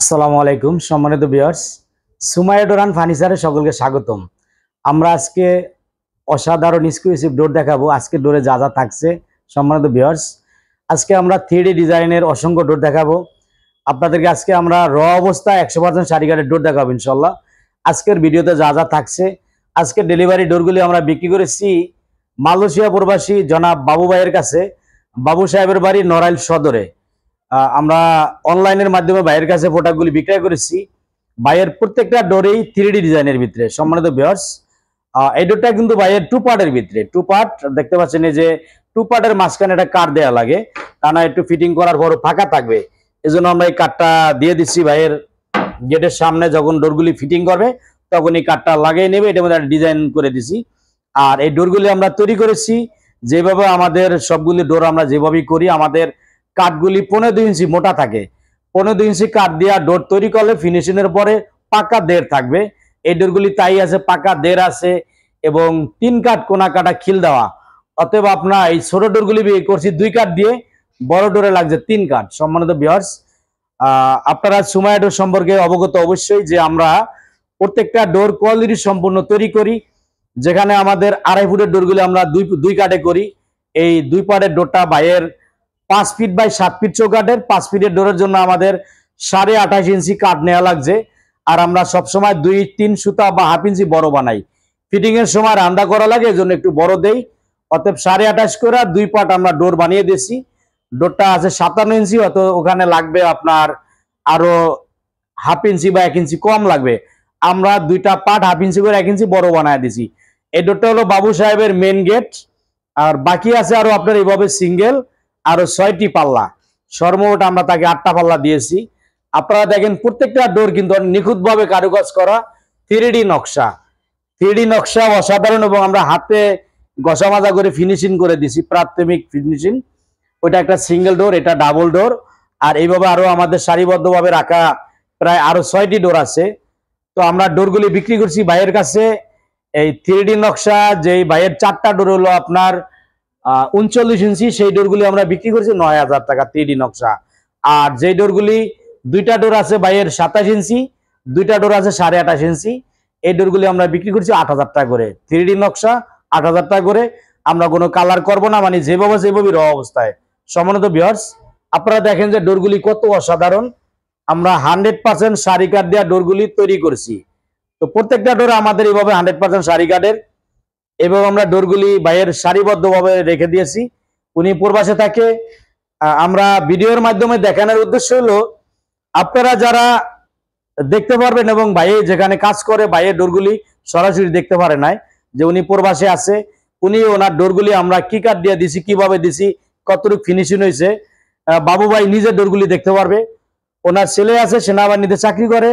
আসসালামু আলাইকুম সম্মানিত ভিউয়ার্স, সুমাইয়া ডোর অ্যান্ড ফার্নিচারে সকলকে স্বাগতম। আমরা আজকে অসাধারণ এক্সক্লুসিভ ডোর দেখাবো। আজকে ডোরে যা যা থাকছে সম্মানিত ভিউয়ার্স, আজকে আমরা 3D ডিজাইনের অসংখ্য ডোর দেখাবো আপনাদেরকে। আজকে আমরা র অবস্থায় 100% শাড়ি কাঠের ডোর দেখাবো ইনশাল্লাহ। আজকের ভিডিওতে যা যা থাকছে, আজকে ডেলিভারি ডোরগুলি আমরা বিক্রি করেছি মালয়েশিয়া প্রবাসী জনাব বাবু ভাইয়ের কাছে। বাবু সাহেবের বাড়ি নড়াইল সদরে। আমরা অনলাইনের মাধ্যমে ভাইয়ের কাছে প্রোডাক্টগুলি বিক্রয় করেছি। ভাইয়ের প্রত্যেকটা ডোরেই 3D ডিজাইনের ভিতরে। সম্মানিত ভিউয়ার্স, এই ডোরটা কিন্তু ভাইয়ের 2 পার্টের ভিতরে। 2 পার্ট দেখতে পাচ্ছেন, এই যে 2 পার্টের মাঝখানে একটা কাঠ দেওয়া লাগে, তা না একটু ফিটিং করার পর ফাঁকা থাকবে, এজন্য আমরা এই কাঠটা দিয়ে দিচ্ছি। ভাইয়ের গেটের সামনে যখন ডোরগুলি ফিটিং করবে তখন এই কাঠটা লাগিয়ে নেবে, এটার মধ্যে ডিজাইন করে দিছি। আর এই ডোরগুলি আমরা তৈরি করেছি যেভাবে আমাদের সবগুলি ডোর আমরা যেভাবেই করি, আমাদের কাঠগুলি 15 ইঞ্চি মোটা থাকে। 15 ইঞ্চি কাঠ দিয়ে ডোর তৈরি করলে ফিনিশিং এর পরে পাকা দের থাকবে। এই ডোরগুলি তাই আছে, পাকা দের আছে এবং 3 কাঠ কোনা কাটা খিল দেওয়া। অতএব আপনার এই ছোট ডোরগুলি করছি 2 কাঠ দিয়ে, বড় ডোরে লাগছে 3 কাঠ। সম্মানিত ভিউয়ার্স, আপনারা সুমাইয়া ডোর সম্পর্কে অবগত অবশ্যই যে আমরা প্রত্যেকটা ডোর কোয়ালিটি সম্পূর্ণ তৈরি করি। যেখানে আমাদের 2.5 ফুটের ডোরগুলি আমরা দুই কাঠে করি। এই 2 পার্টের ডোরটা বাইরের 5 ফিট বাই 7 ফিট চৌকাঠের। 5 ফিটের ডোরের জন্য আমাদের 28.5 ইঞ্চি কাঠ নেওয়া লাগছে। আর আমরা সবসময় 2-3 সুতা বা হাফ ইঞ্চি বড় বানাই। ফিটিং এর সময় রান্না করা লাগে, এজন্য একটু বড় দেই। অতএব 28.5 করে 2 পার্ট আমরা ডোর বানিয়ে দিয়েছি। ডোরটা আছে 57 ইঞ্চি, অত ওখানে লাগবে আপনার আরো হাফ ইঞ্চি বা 1 ইঞ্চি কম লাগবে। আমরা 2টা পার্ট হাফ ইঞ্চি করে 1 ইঞ্চি বড় বানায় দিছি। এই ডোরটা হলো বাবু সাহেবের মেন গেট। আর বাকি আছে আরো আপনার এইভাবে সিঙ্গেল আরো 6টি পাল্লা। সর্বমোট আমরা তাকে 8টা পাল্লা দিয়েছি। আপনারা দেখেন প্রত্যেকটা ডোর কিন্তু নিখুঁতভাবে কারুকাজ করা, 3D নকশা। 3D নকশা অসাধারণ, এবং আমরা হাতে ঘষা মাজা করে ফিনিশিং করে দিছি, প্রাথমিক ফিনিশিং। ওইটা একটা সিঙ্গেল ডোর, এটা ডাবল ডোর। আর এইভাবে আরো আমাদের সারিবদ্ধভাবে রাখা প্রায় আরো 6টি ডোর আছে। তো আমরা ডোরগুলি বিক্রি করছি ভাইয়ের কাছে। এই 3D নকশা যে ভাইয়ের 4টা ডোর হলো আপনার 39 ইঞ্চি, সেই ডোরগুলি আমরা বিক্রি করছি 9,000 টাকা 3D নকশা। আর যে ডোরগুলি 2টা ডোর আছে ভাইয়ের 27 ইঞ্চি, 2টা ডোর আছে 28.5 ইঞ্চি, এই ডোরগুলি আমরা বিক্রি করছি 8,000 টাকা করে। 3D নকশা 8,000 টাকা করে। আমরা কোনো কালার করব না, মানে যেভাবে র অবস্থায়। সম্মানিত ভিউয়ার্স, আপনারা দেখেন যে ডোরগুলি কত অসাধারণ। আমরা 100% শাড়ি কাঠ দেওয়া ডোরগুলি তৈরি করছি। তো প্রত্যেকটা ডোর আমাদের এইভাবে 100% শাড়ি কাঠের, এবং আমরা ডোরগুলি বাইরের সারিবদ্ধভাবে রেখে দিয়েছি। উনি প্রবাসে থাকে। আমরা ভিডিওর মাধ্যমে দেখানোর উদ্দেশ্য হলো আপনারা যারা দেখতে পারবেন, এবং ভাইয়ে যেখানে কাজ করে ভাইয়ের ডোরগুলি সরাসরি দেখতে পারে নাই, যে উনি প্রবাসে আছে, উনি ওনার ডোরগুলি আমরা কি কাঠ দিয়ে দিছি, কিভাবে দিছি, কতটুকু ফিনিশিং হয়েছে, বাবু ভাই নিজের ডোরগুলি দেখতে পারবে। ওনার ছেলে আছে, সেনাবাহিনীতে চাকরি করে।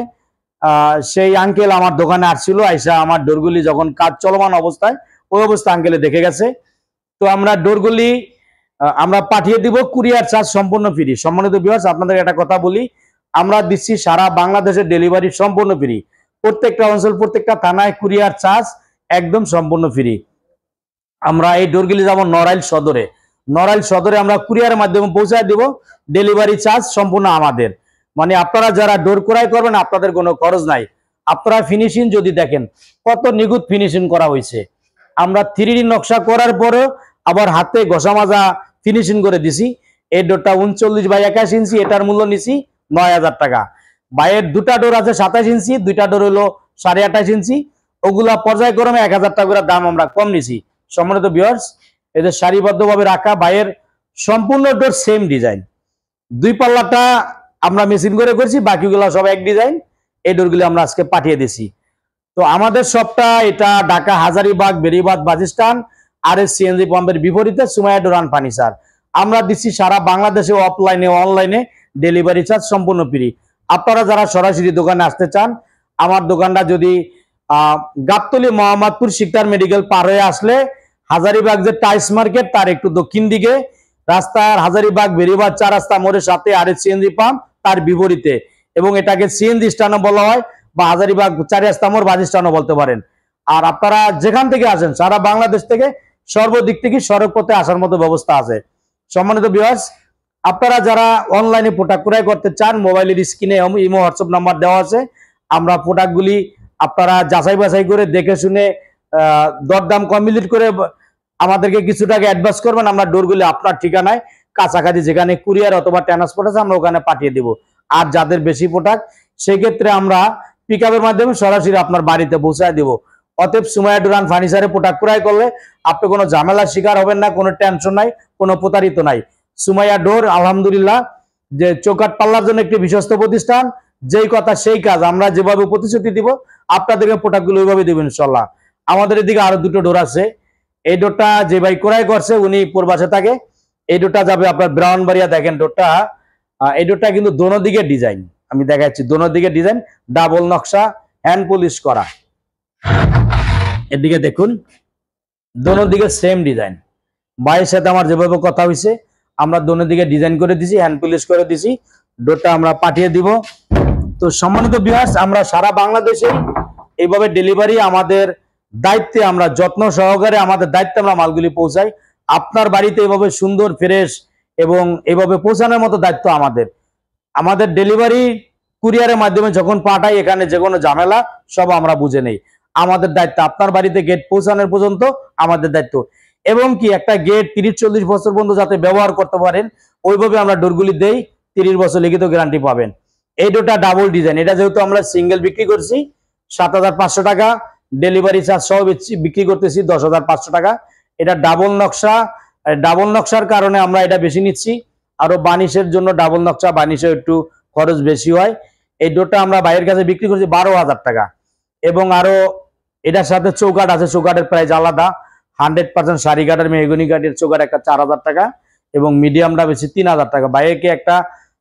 সেই আঙ্কেল আমার দোকানে আসছিল, আইসা আমার ডোরগুলি যখন কাজ চলমান অবস্থায়, ওই অবস্থা আঙ্কেলে দেখে গেছে। তো আমরা ডোরগুলি আমরা পাঠিয়ে দিব, কুরিয়ার চার্জ সম্পূর্ণ ফ্রি। সম্মানিত ভিউয়ার্স, আপনাদের একটা কথা বলি, আমরা দিচ্ছি সারা বাংলাদেশের ডেলিভারি সম্পূর্ণ ফ্রি। প্রত্যেকটা অঞ্চল, প্রত্যেকটা থানায় কুরিয়ার চার্জ একদম সম্পূর্ণ ফ্রি। আমরা এই ডোরগুলি যেমন নড়াইল সদরে আমরা কুরিয়ারের মাধ্যমে পৌঁছায় দিব, ডেলিভারি চার্জ সম্পূর্ণ আমাদের। মানে আপনারা যারা ডোর ক্রয় করবেন আপনাদের কোনো খরচ নাই। আপনারা ফিনিশিং যদি দেখেন কত নিখুঁত ফিনিশিং করা হয়েছে। আমরা 3D নকশা করার পরে আবার হাতে ঘষা মাজা ফিনিশিং করে দিছি। এই ডোরটা 39 বাই 21 ইঞ্চি, এটার মূল্য নিছি 9,000 টাকা। বাইরের 2টা ডোর আছে 27 ইঞ্চি, 2টা ডোর হলো 28.5 ইঞ্চি, ওগুলা পর্যায়ক্রমে 1,000 টাকা করে দাম আমরা কম নিছি। সম্মানিত ভিউয়ার্স, এদের সারিবদ্ধভাবে রাখা বাইরের সম্পূর্ণ ডোর সেম ডিজাইন। 2 পাল্লাটা আমরা মেশিন করে করছি, বাকিগুলো সব এক ডিজাইন। এই ডোরগুলো আমরা আজকে পাঠিয়ে দিছি। তো আমাদের সবটা এটা Dhaka Hazaribagh Beribadh bus stand RS CNG পাম্পের বিপরীতে সুমাইয়া ডোর অ্যান্ড ফার্নিচার। আমরা দিচ্ছি সারা বাংলাদেশে অফলাইনে অনলাইনে ডেলিভারি চার্জ সম্পূর্ণ ফ্রি। আপনারা যারা সরাসরি দোকানে আসতে চান, আমার দোকানটা যদি গাবতলী মোহাম্মদপুর শিকদার মেডিকেল পার হয়ে আসলে হাজারীবাগ যে টাইস মার্কেট তার একটু দক্ষিণ দিকে রাস্তার হাজারীবাগ বেরিবাদ 4 রাস্তা মোড়ের সাথে RS CNG পাম্প, তার বিপরীতে। এবং এটাকে CNG স্ট্যান্ডও বলা হয়, বা হাজারীবাগ 4 রাস্তা মোড় বাস স্ট্যান্ডও বলতে পারেন। আর আপনারা যেখান থেকে আসেন সারা বাংলাদেশ থেকে সর্বদিক থেকে সড়ক পথে আসার মতো ব্যবস্থা আছে। সম্মানিত ভিউয়ার্স, আপনারা যারা অনলাইনে প্রোডাক্ট ক্রয় করতে চান, মোবাইলের স্ক্রিনে ইমো হোয়াটসঅ্যাপ নাম্বার দেওয়া আছে। আমরা প্রোডাক্টগুলি আপনারা যাচাই বাছাই করে দেখে শুনে দরদাম কমপ্লিট করে আমাদেরকে কিছু টাকা অ্যাডভান্স করবেন। আমরা ডোরগুলি আপনার ঠিকানায় কাছাকাছি যেখানে কুরিয়ার অথবা ট্রান্সপোর্ট আছে আমরা ওখানে পাঠিয়ে দেব। আর যাদের বেশি প্রোডাক্ট সেই ক্ষেত্রে আমরা পিকআপের মাধ্যমে সরাসরি আপনার বাড়িতে পৌঁছায় দেব। অতএব সুমাইয়া ডোর অ্যান্ড ফার্নিচারে প্রোডাক্ট ক্রয় করলে আপনি কোনো ঝামেলার শিকার হবেন না, কোনো টেনশন নাই, কোনো প্রতারিত নাই। সুমাইয়া ডোর আলহামদুলিল্লাহ যে চৌকাঠ পাল্লার জন্য একটি বিশ্বস্ত প্রতিষ্ঠান, যেই কথা সেই কাজ। আমরা যেভাবে প্রতিশ্রুতি দিব আপনাদেরকে প্রোডাক্টগুলো ওইভাবে দেবেন ইনশাল্লাহ। আমাদের এদিকে আরো দুটো ডোর আছে। এই ডোরটা যে ভাই ক্রয় করছে উনি প্রবাসে থাকে। এই ডোরটা যাবে আপনার ব্রাউনবাড়িয়া। দেখেন ডোরটা, এই ডোরটা কিন্তু দোনো দিকে ডিজাইন, আমি দেখাচ্ছি দোনো দিকে ডিজাইন, ডাবল নকশা, হ্যান্ড পলিশ করা। এদিকে দেখুন দোনো দিকে সেম ডিজাইন। ভাইয়ের সাথে আমার যেভাবে কথা হয়েছে আমরা দোনো দিকে ডিজাইন করে দিছি, হ্যান্ড পলিশ করে দিছি। ডোরটা আমরা পাঠিয়ে দিব। তো সম্মানিত ভিউয়ার্স, আমরা সারা বাংলাদেশে এইভাবে ডেলিভারি আমাদের দায়িত্বে, আমরা যত্ন সহকারে আমাদের দায়িত্বে আমরা মালগুলি পৌঁছাই আপনার বাড়িতে। এইভাবে সুন্দর ফ্রেশ এবং এইভাবে পৌঁছানোর মতো দায়িত্ব আমাদের। আমাদের ডেলিভারি কুরিয়ারের মাধ্যমে যখন পাঠাই এখানে যে কোনো ঝামেলা সব আমরা বুঝে নেই। আমাদের দায়িত্ব আপনার বাড়িতে গেট পৌঁছানোর পর্যন্ত আমাদের দায়িত্ব। এবং কি একটা গেট 30-40 বছর পর্যন্ত যাতে ব্যবহার করতে পারেন ওইভাবে আমরা ডোরগুলি দেই। 30 বছর লিখিত গ্যারান্টি পাবেন। এই ডোরটা ডাবল ডিজাইন, এটা যেহেতু আমরা সিঙ্গেল বিক্রি করছি 7,500 টাকা, ডেলিভারি চার্জ সহ বিক্রি করতেছি 10,500 টাকা। এটা ডাবল নকশা, ডাবল নকশার কারণে আমরা এটা বেশি নিচ্ছি। আরো বানিশের জন্য ডাবল নকশা, বানিশে একটু খরচ বেশি হয়। এই ডোরটা আমরা বাইরের কাছে বিক্রি করছি 12,000 টাকা। এবং আরো এটার সাথে চৌকাঠ আছে, চৌকাঠের প্রাইস আলাদা। 100% সারি কাঠের মেহগনি কাঠের চৌকাঠ একটা 4,000 টাকা এবং মিডিয়ামটা বেশি 3,000 টাকা। বাইরে একটা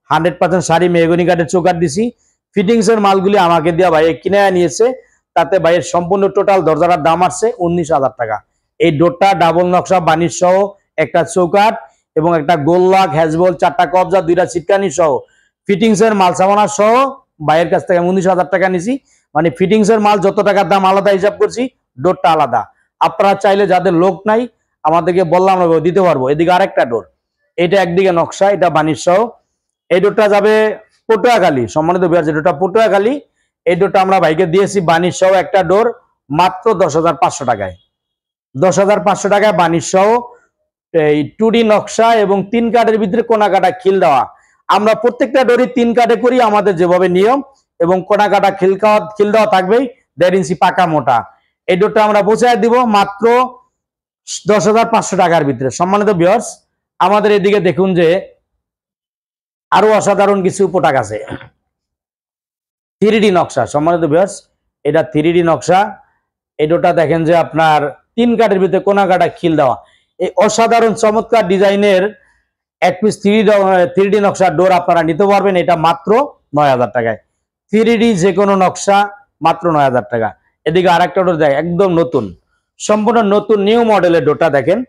100% সারি মেহগনি কাঠের চৌকাঠ দিছি। ফিটিংস এর মালগুলি আমাকে দেওয়া ভাইয়ে কিনে নিয়েছে, তাতে ভাইয়ের সম্পূর্ণ টোটাল দরজার দাম আসছে 19,000 টাকা। এই ডোরটা ডাবল নকশা, বানিশ সহ একটা চৌকাঠ এবং একটা গোল্লাক, হ্যাজবল, 4টা কবজা, 2টা চিটকানি সহ ফিটিংস এর মাল সামানা সহ ভাইয়ের কাছ থেকে 19,000 টাকা নিছি। মানে ফিটিংস এর মাল যত টাকার দাম আলাদা হিসাব করছি, ডোরটা আলাদা। আপনারা চাইলে যাদের লোক নাই আমাদেরকে বললাম আমরা দিতে পারবো। এদিকে আরেকটা ডোর, এটা একদিকে নকশা, এটা বানিশ সহ। এই ডোরটা যাবে পটুয়াখালী। সম্মানিত ভিউয়ার্স, ডোরটা পটুয়াখালী। এই ডোরটা আমরা ভাইকে দিয়েছি বানিশ সহ একটা ডোর মাত্র 10,500 টাকায়। 10,500 টাকায় বানিশ সহ এই 2D নকশা এবং 3 কাঠের ভিতরে কোনা কাটা খিল দেওয়া। আমরা প্রত্যেকটা ডোরই 3 কাঠে করি আমাদের যেভাবে নিয়ম, এবং কোনা কাটা খিল দেওয়া থাকবেই 1.5 ইঞ্চি পাকা মোটা। এই ডোরটা আমরা পৌঁছায় দিব মাত্র 10,500 টাকার ভিতরে। সম্মানিত ভিউয়ার্স, আমাদের এদিকে দেখুন যে আরো অসাধারণ কিছু প্রোডাক্ট আছে। 3D নকশা। সম্মানিত ভিউয়ার্স, এটা 3D নকশা। এই ডোরটা দেখেন যে আপনার 3 কাঠের ভিতরে কোনা কাটা খিল দেওয়া। এই অসাধারণ চমৎকার ডিজাইনের এক পিস 3D নকশার ডোর আপনারা নিতে পারবেন। এটা মাত্র 9,000 টাকায়। 3D যে কোনো নকশা মাত্র 9,000 টাকা। এদিকে আরেকটা ডোর দেখেন, একদম নতুন, সম্পূর্ণ নতুন নিউ মডেলের ডোরটা দেখেন।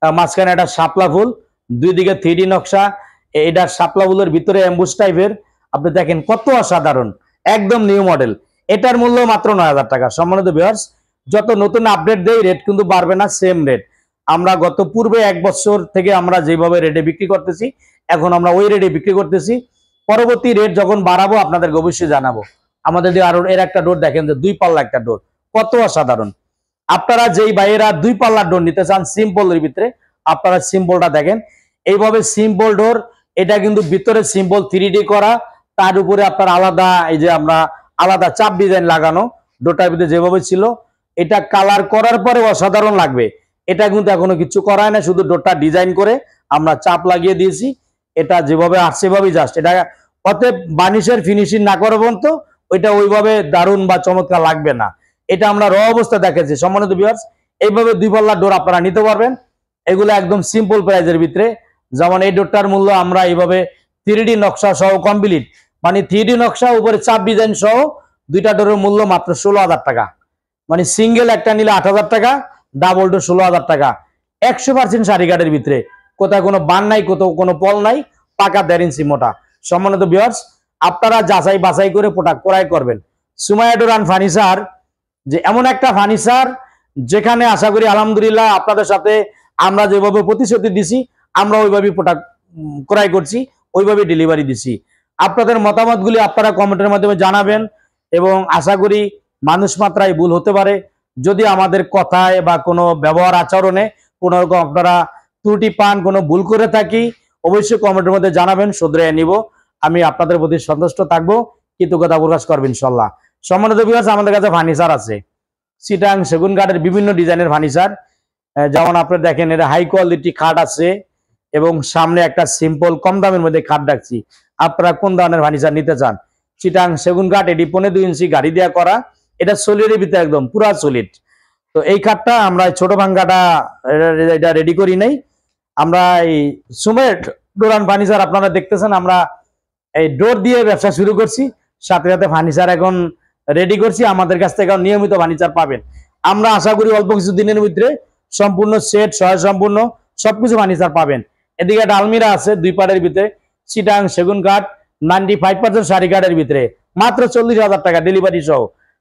মাঝখানে একটা শাপলা ফুল, 2 দিকে 3D নকশা। এটা শাপলা ফুলের ভিতরে এমবুস টাইপের। আপনি দেখেন কত অসাধারণ, একদম নিউ মডেল। এটার মূল্য মাত্র 9,000 টাকা। সম্মানিত ভিউয়ার্স, যত নতুন আপডেট দেই রেট কিন্তু বাড়বে না, সেম রেট। আমরা গত পূর্বে 1 বছর থেকে আমরা যেভাবে রেটে বিক্রি করতেছি এখন আমরা ওই রেটে বিক্রি করতেছি। পরবর্তী রেট যখন বাড়াবো আপনাদেরকে অবশ্যই জানাবো। আমাদের আরো এর একটা ডোর দেখেন যে 2 পাল্লা একটা ডোর, কত অসাধারণ। আপনারা যেই ভাইয়েরা 2 পাল্লার ডোর নিতে চান সিম্পলের ভিতরে, আপনারা সিম্পলটা দেখেন। এইভাবে সিম্পল ডোর, এটা কিন্তু ভিতরে সিম্পল 3D করা, তার উপরে আপনার আলাদা এই যে আমরা আলাদা চাপ ডিজাইন লাগানো। ডোরটার ভিতরে যেভাবে ছিল এটা কালার করার পরে অসাধারণ লাগবে। এটা কিন্তু এখনো কিছু করায় না, শুধু ডোরটা ডিজাইন করে আমরা চাপ লাগিয়ে দিয়েছি। এটা যেভাবে আসছে সেভাবেই জাস্ট এটা। অতএব বানিশের ফিনিশিং না করে পর্যন্ত ওইটা ওইভাবে দারুণ বা চমৎকার লাগবে না। এটা আমরা র অবস্থা দেখেছি। সম্মানিত ভিউয়ার্স, এইভাবে 2 পাল্লার ডোর আপনারা নিতে পারবেন। এগুলো একদম সিম্পল প্রাইজের ভিতরে। যেমন এই ডোরটার মূল্য আমরা এইভাবে 3D নকশা সহ কমপ্লিট, মানে 3D নকশা উপরে চাপ ডিজাইন সহ 2টা ডোরের মূল্য মাত্র 16,000 টাকা। মানে সিঙ্গেল একটা নিলে 8,000 টাকা, ডাবল ডোর 16,000 টাকা। 100% সারি কাঠের ভিতরে, কোথায় কোনো বান নাই, কোথাও কোনো পল নাই, পাকা 1.5 ইঞ্চি মোটা। সম্মানিত ভিউয়ার্স, আপনারা যাচাই বাছাই করে প্রোডাক্ট ক্রয় করবেন। সুমাইয়া ডোর অ্যান্ড ফার্নিচার যে এমন একটা ফার্নিচার যেখানে আশা করি আলহামদুলিল্লাহ আপনাদের সাথে আমরা যেভাবে প্রতিশ্রুতি দিছি আমরা ওইভাবেই প্রোডাক্ট ক্রয় করছি ওইভাবে ডেলিভারি দিছি। আপনাদের মতামতগুলি আপনারা কমেন্টের মাধ্যমে জানাবেন এবং আশা করি মানুষ মাত্রায় ভুল হতে পারে। যদি আমাদের কথায় বা কোনো ব্যবহার আচরণে কোনো রকম আপনারা ত্রুটি পান, কোনো ভুল করে থাকি, অবশ্যই কমেন্টের মধ্যে জানাবেন, শুধরে নিব। আমি আপনাদের প্রতি সন্তুষ্ট থাকবো, কৃতজ্ঞতা প্রকাশ করবেন ইনশাল্লাহ। সম্মানিত ভিউয়ার্স, আমাদের কাছে ফার্নিচার আছে চিটাং সেগুন কাঠের বিভিন্ন ডিজাইনের ফার্নিচার। যেমন আপনি দেখেন এটা হাই কোয়ালিটি খাট আছে এবং সামনে একটা সিম্পল কম দামের মধ্যে খাট রাখছি। আপনারা কোন ধরনের ফার্নিচার নিতে চান? চিটাং সেগুন কাঠ, এটি 15 ইঞ্চি গাড়ি দেওয়া করা, এটা সলিডের ভিতরে একদম পুরা সলিড। তো এই খাটটা আমরা ছোট ভাঙ্গাটা এটা রেডি করি নাই, আমরা এই সুমেট ডোর অ্যান্ড ফার্নিচার আপনারা দেখতেছেন, আমরা এই ডোর দিয়ে ব্যবসা শুরু করছি, সাথে সাথে ফার্নিচার এখন রেডি করছি। আমাদের কাছ থেকে নিয়মিত ফার্নিচার পাবেন। আমরা আশা করি অল্প কিছু দিনের ভিতরে সম্পূর্ণ সেট সহ সম্পূর্ণ সবকিছু ফার্নিচার পাবেন। এদিকে একটা আলমিরা আছে 2 পাটের ভিতরে, চিটাং সেগুন কাঠ 95% শাড়ি কাঠের ভিতরে, মাত্র 40,000 টাকা ডেলিভারি সহ।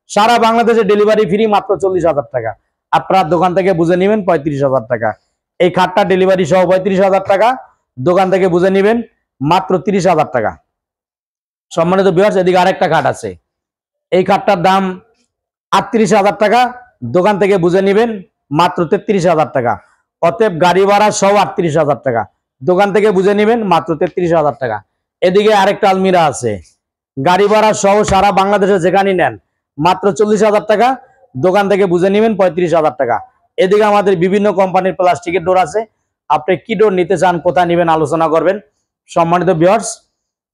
সারা বাংলাদেশে ডেলিভারি ফ্রি, মাত্র 40,000 টাকা। আপনার দোকান থেকে বুঝে নেবেন 35,000 টাকা। এই খাটটা ডেলিভারি সহ 35,000 টাকা, দোকান থেকে বুঝে নেবেন মাত্র 30,000 টাকা। সম্মানিত ভিউয়ার্স, এদিকে আরেকটা খাট আছে, এই খাটটার দাম 38,000 টাকা, দোকান থেকে বুঝে নেবেন মাত্র 33,000 টাকা। অতএব গাড়ি ভাড়া সহ 38,000 টাকা, দোকান থেকে বুঝে নেবেন মাত্র 33,000 টাকা। এদিকে আরেকটা আলমিরা আছে, গাড়ি ভাড়া সহ সারা বাংলাদেশে যেখানে নেন মাত্র 40,000 টাকা, দোকান থেকে বুঝে নেবেন 35,000 টাকা। এদিকে আমাদের বিভিন্ন কোম্পানির প্লাস্টিকের ডোর আছে, আপনি কি ডোর নিতে চান, কোথায় নেবেন আলোচনা করবেন। সম্মানিত ভিউয়ার্স,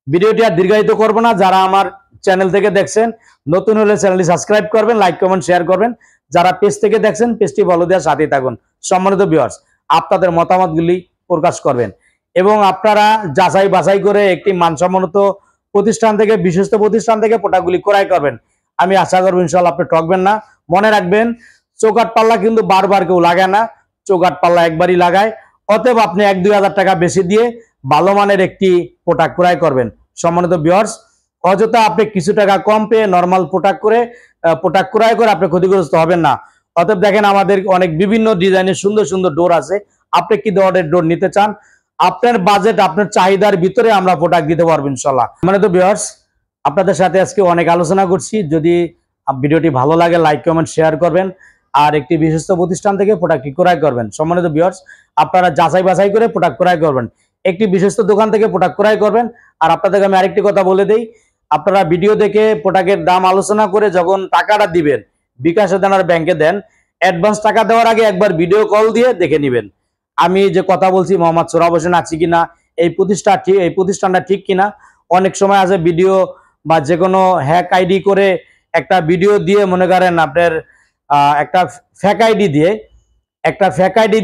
ভিডিওটি আর দীর্ঘায়িত করব না। যারা আমার চ্যানেল থেকে দেখছেন, নতুন হলে চ্যানেলটি সাবস্ক্রাইব করবেন, লাইক কমেন্ট শেয়ার করবেন। যারা পেজ থেকে দেখছেন, পেজটি ফলো দেওয়ার সাথেই থাকুন। সম্মানিত ভিউয়ার্স, আপনাদের মতামতগুলি প্রকাশ করবেন এবং আপনারা যাচাই বাছাই করে একটি মানসম্মত প্রতিষ্ঠান থেকে, বিশ্বস্ত প্রতিষ্ঠান থেকে প্রোডাক্টগুলি ক্রয় করবেন। আমি আশা করব ইনশাআল্লাহ আপনি ঠকবেন না। মনে রাখবেন, চৌকাঠ পাল্লা কিন্তু বারবার কেউ লাগায় না, চৌকাঠ পাল্লা একবারই লাগায়। অতএব আপনি 1-2 হাজার টাকা বেশি দিয়ে ভালো মানের একটি প্রোডাক্ট ক্রয় করবেন। সম্মানিত ভিউয়ার্স, অযথা আপনি কিছু টাকা কম পেয়ে নরমাল প্রোডাক্ট ক্রয় করে আপনি ক্ষতিগ্রস্ত হবেন না। অতএব দেখেন, আমাদের অনেক বিভিন্ন ডিজাইনের সুন্দর সুন্দর ডোর আছে। আপনি কি ধরনের ডোর নিতে চান, আপনার বাজেট, আপনার চাহিদার ভিতরে আমরা প্রোডাক্ট দিতে পারবো ইনশাআল্লাহ। সম্মানিত ভিউয়ার্স, আপনাদের সাথে আজকে অনেক আলোচনা করছি। যদি ভিডিওটি ভালো লাগে, লাইক কমেন্ট শেয়ার করবেন আর একটি বিশ্বস্ত প্রতিষ্ঠান থেকে প্রোডাক্টটি ক্রয় করবেন। সম্মানিত ভিউয়ার্স, আপনারা যাচাই বাছাই করে প্রোডাক্ট ক্রয় করবেন, একটি বিশ্বস্ত দোকান থেকে প্রোডাক্ট ক্রয় করবেন। আর আপনাদেরকে আমি আরেকটি কথা বলে দেই, আপনারা ভিডিও দেখে প্রোডাক্টের দাম আলোচনা করে যখন টাকাটা দিবেন, বিকাশে দেন আর ব্যাংকে দেন, অ্যাডভান্স টাকা দেওয়ার আগে একবার ভিডিও কল দিয়ে দেখে নেবেন আমি যে কথা বলছি মোহাম্মদ সোহরাব হোসেন আছি কিনা, এই প্রতিষ্ঠানটা ঠিক কিনা। অনেক সময় আছে ভিডিও বা যে কোনো হ্যাক আইডি করে একটা ভিডিও দিয়ে, মনে করেন আপনার একটা ফেক আইডি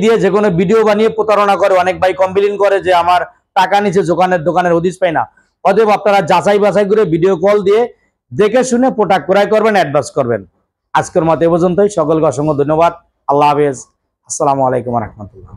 দিয়ে যে কোনো ভিডিও বানিয়ে প্রতারণা করে। অনেক ভাই কমপ্লেইন করে যে আমার টাকা নিচে দোকানের হদিস পাই না। অতএব আপনারা যাচাই বাছাই করে ভিডিও কল দিয়ে দেখে শুনে প্রোডাক্ট ক্রয় করবেন, অ্যাডভান্স করবেন। আজকের মতো এ পর্যন্তই। সকলকে অসংখ্য ধন্যবাদ। আল্লাহ হাফেজ। আসসালামু আলাইকুম ওয়া রাহমাতুল্লাহ।